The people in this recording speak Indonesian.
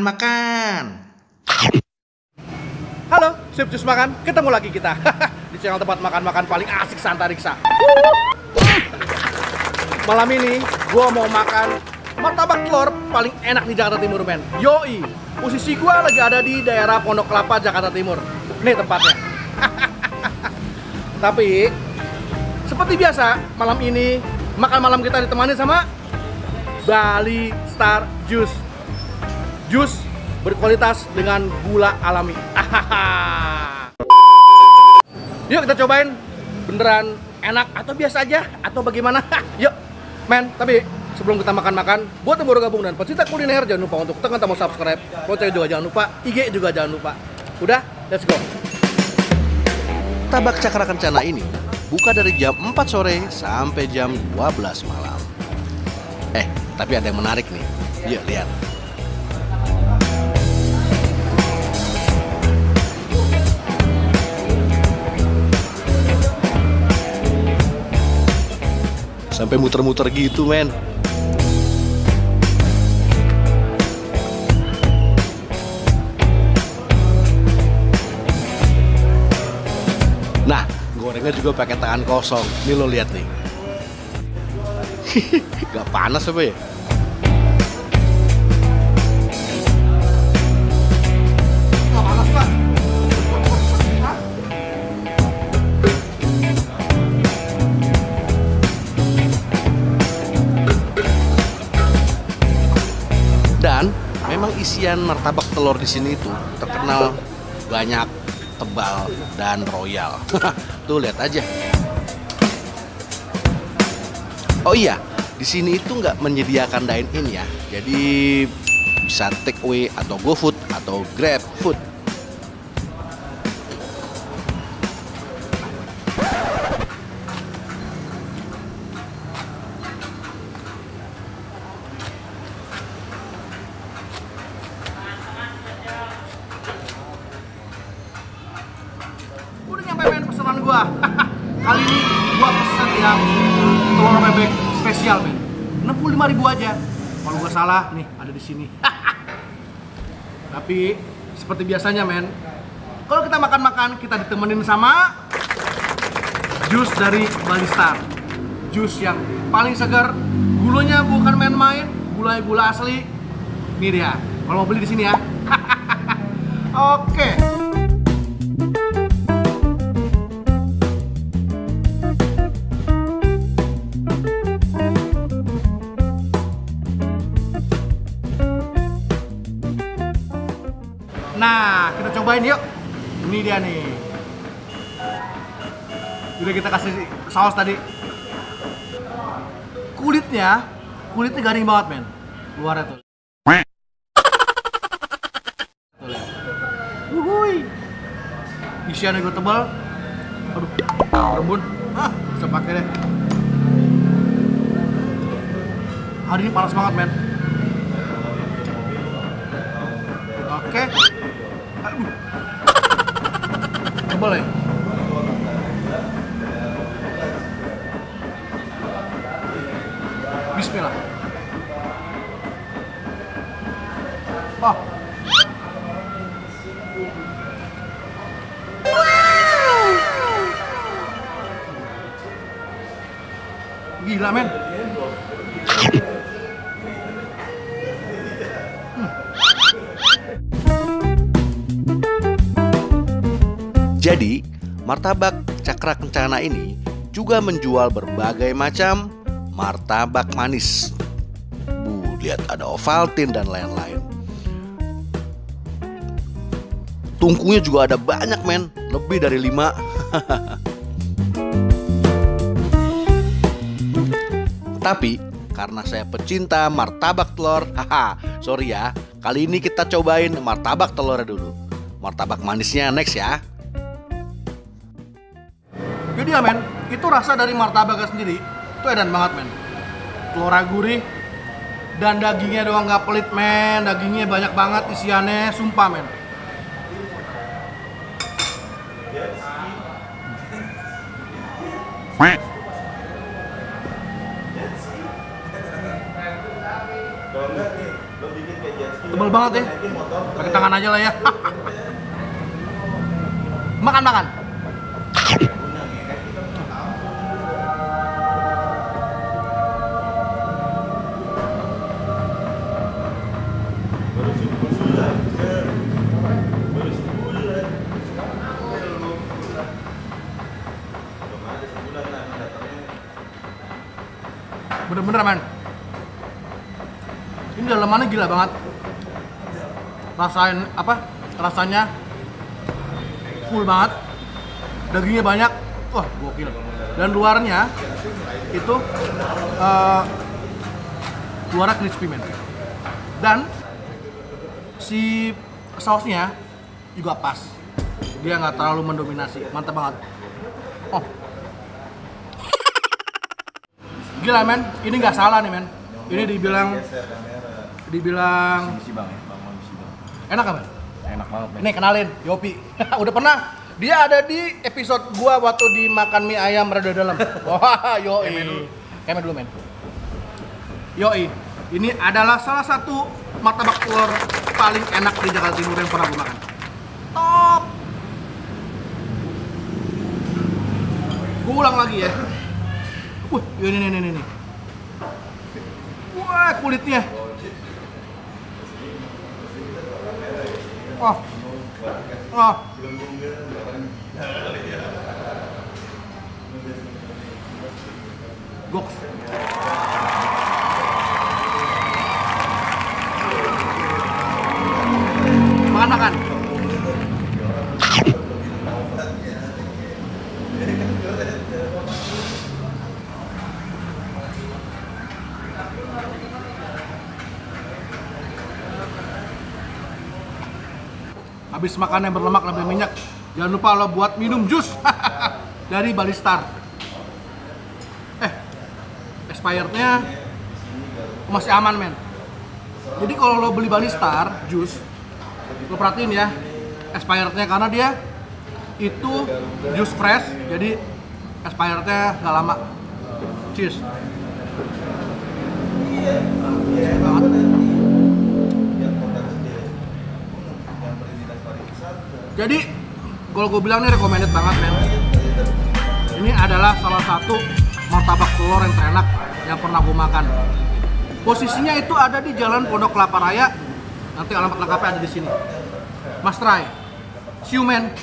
makan-makan. Halo, Sip Jus Makan, ketemu lagi kita di channel tempat makan-makan paling asik Santariksa. Malam ini gua mau makan martabak telur paling enak di Jakarta Timur, men. Yoi, posisi gua lagi ada di daerah Pondok Kelapa, Jakarta Timur. Nih tempatnya. Tapi seperti biasa, malam ini makan malam kita ditemani sama Bali Star Juice. Jus berkualitas dengan gula alami. Yuk kita cobain, beneran enak atau biasa aja atau bagaimana? Yuk, men. Tapi sebelum kita makan-makan, buat yang baru gabung dan pecinta kuliner, jangan lupa untuk tekan tombol subscribe. Lonceng juga jangan lupa, IG juga jangan lupa. Udah, let's go. Martabak Cakra Kencana ini buka dari jam 4 sore sampai jam 12 malam. Tapi ada yang menarik nih. Yuk lihat. Sampai muter-muter gitu, men. Nah, gorengnya juga pakai tangan kosong. Nih lo lihat nih. Gak panas apa ya? Gak panas, Pak. Dan memang isian martabak telur di sini itu terkenal banyak, tebal, dan royal. Tuh lihat aja. Oh iya, di sini itu nggak menyediakan dine-in ya. Jadi bisa take away atau GoFood atau GrabFood. Udah nyampe, men, pesanan gua. Kali ini gua pesen yang telur bebek spesial, men. 65.000 aja. Kalau gua salah, nih ada di sini. Tapi seperti biasanya, men, kalau kita makan-makan kita ditemenin sama jus dari Bali Star. Jus yang paling segar, gulanya bukan main-main, gula asli. Ini dia. Kalau mau beli di sini ya. Oke. Nah, kita cobain yuk. Ini dia nih. Udah kita kasih saus tadi. Kulitnya garing banget, men. Luarnya tuh. Wuhui. Isiannya juga tebal. Aduh, rebun. Bisa pakai deh. Hari ini panas banget, men. Oke. Aduh. Tebal ya. Bismillah. Oh. Gila, men. Jadi, martabak Cakra Kencana ini juga menjual berbagai macam martabak manis. Lihat ada Ovaltine dan lain-lain. Tungkunya juga ada banyak, men. Lebih dari 5. Tapi karena saya pecinta martabak telur, sorry ya, kali ini kita cobain martabak telurnya dulu. Martabak manisnya next ya. Jadi ya, men, itu rasa dari martabaknya sendiri itu edan banget, men. Telurnya gurih dan dagingnya doang nggak pelit, men. Dagingnya banyak banget isiannya, sumpah, men. Kalau enggak nih, lo bikin kayak jet ski Tebal banget ya. Pakai tangan aja lah ya. Makan. Bener-bener men. Ini dalamannya gila banget. Rasanya full banget. Dagingnya banyak. Wah, gokil. Dan luarnya itu luarnya crispy men. Dan si sausnya juga pas. Dia nggak terlalu mendominasi. Mantap banget. Oh. Gila men, ini nggak salah nih men. Ini dibilang enak kan men? Enak banget men. Ini kenalin, Yopi. Udah pernah dia ada di episode gua waktu di makan mie ayam rada dalam. Wah, yoi. Kemen dulu men. Yoi, ini adalah salah satu martabak telur paling enak di Jakarta Timur yang pernah gua makan. Top. Gua ulang lagi ya. Ini. Wah, kulitnya. Wah. Goks. Makan. Habis makan yang berlemak lebih minyak, jangan lupa lo buat minum jus dari Balistar. Expirednya masih aman men. Jadi kalau lo beli Balistar jus, lo perhatiin ya expirednya, karena dia itu jus fresh, jadi expirednya nggak lama. Cheers. Jadi kalau gue bilang ini recommended banget men. Ini adalah salah satu martabak telur yang terenak yang pernah gue makan. Posisinya itu ada di Jalan Pondok Kelapa Raya. Nanti alamat lengkapnya ada di sini. Must try. See you man.